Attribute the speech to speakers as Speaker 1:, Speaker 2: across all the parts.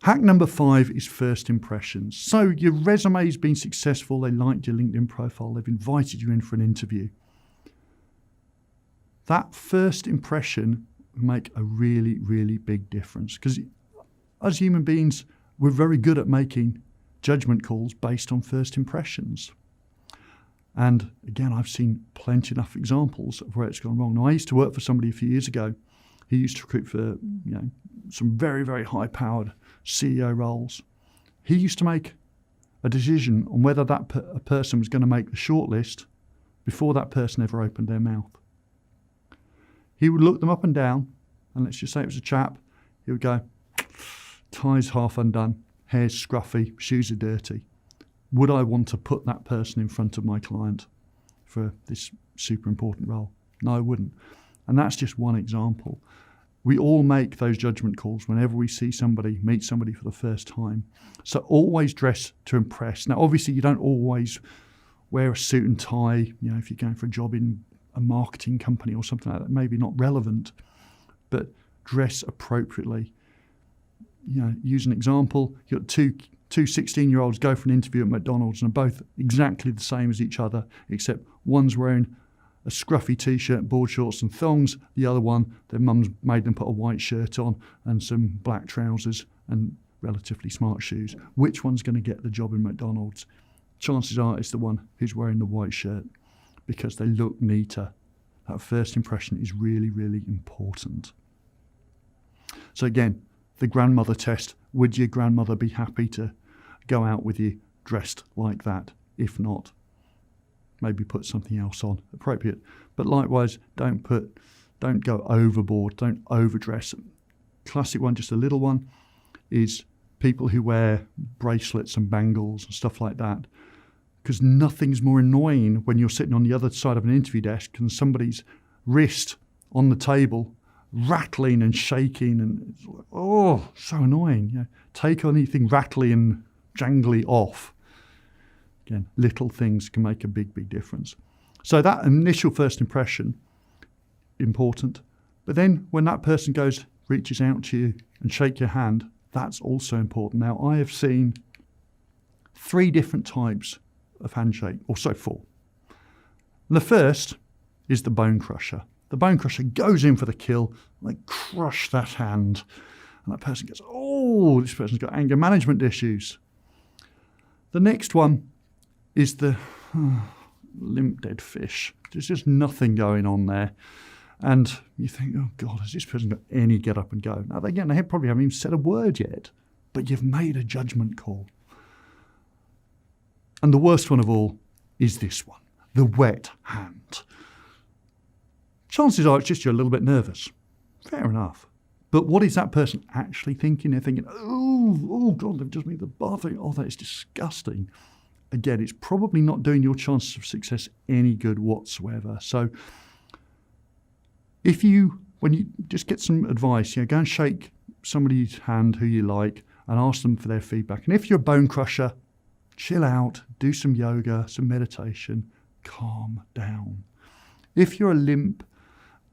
Speaker 1: Hack number 5 is first impressions. So your resume's been successful, they liked your LinkedIn profile, they've invited you in for an interview. That first impression will make a really, really big difference, because as human beings, we're very good at making judgment calls based on first impressions. And again, I've seen plenty enough examples of where it's gone wrong. Now, I used to work for somebody a few years ago who used to recruit for some very, very high-powered CEO roles. He used to make a decision on whether that a person was going to make the shortlist before that person ever opened their mouth. He would look them up and down, and let's just say it was a chap. He would go, tie's half undone, hair's scruffy, shoes are dirty. Would I want to put that person in front of my client for this super important role? No, I wouldn't. And that's just one example. We all make those judgment calls whenever we see somebody, meet somebody for the first time. So always dress to impress. Now, obviously, you don't always wear a suit and tie, if you're going for a job in a marketing company or something like that, maybe not relevant, but dress appropriately. Use an example. You've got two 16-year-olds go for an interview at McDonald's and are both exactly the same as each other, except one's wearing a scruffy t-shirt, board shorts and thongs. The other one, their mum's made them put a white shirt on and some black trousers and relatively smart shoes. Which one's going to get the job in McDonald's? Chances are it's the one who's wearing the white shirt, because they look neater. That first impression is really, really important. So again, the grandmother test. Would your grandmother be happy to go out with you dressed like that? If not, maybe put something else on appropriate. But likewise, don't go overboard, don't overdress. Classic one, just a little one, is people who wear bracelets and bangles and stuff like that. Because nothing's more annoying when you're sitting on the other side of an interview desk and somebody's wrist on the table rattling and shaking, and so annoying. Take anything rattly and jangly off. Again, little things can make a big, big difference. So that initial first impression, important. But then when that person reaches out to you and shake your hand, that's also important. Now, I have seen 3 different types of handshake, or so 4. And the first is the bone crusher. The bone crusher goes in for the kill, they crush that hand, and that person goes, oh, this person's got anger management issues. The next one is the limp dead fish. There's just nothing going on there. And you think, oh God, has this person got any get up and go? Now, again, they probably haven't even said a word yet, but you've made a judgment call. And the worst one of all is this one, the wet hand. Chances are it's just you're a little bit nervous. Fair enough. But what is that person actually thinking? They're thinking, oh God, they've just made the bathroom. Oh, that is disgusting. Again, it's probably not doing your chances of success any good whatsoever. So when you just get some advice, go and shake somebody's hand who you like and ask them for their feedback. And if you're a bone crusher, chill out, do some yoga, some meditation, calm down. If you're a limp,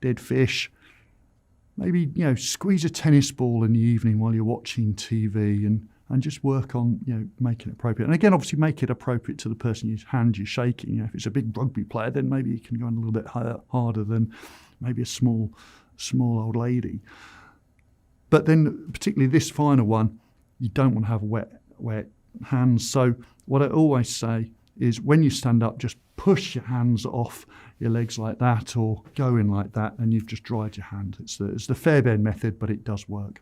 Speaker 1: dead fish, maybe, squeeze a tennis ball in the evening while you're watching TV and just work on, making it appropriate. And again, obviously make it appropriate to the person whose hand you're shaking. If it's a big rugby player, then maybe you can go in a little bit harder than maybe a small old lady. But then particularly this final one, you don't want to have wet hands. So what I always say is when you stand up, just push your hands off your legs like that or go in like that, and you've just dried your hand. It's the Fairbairn method, but it does work.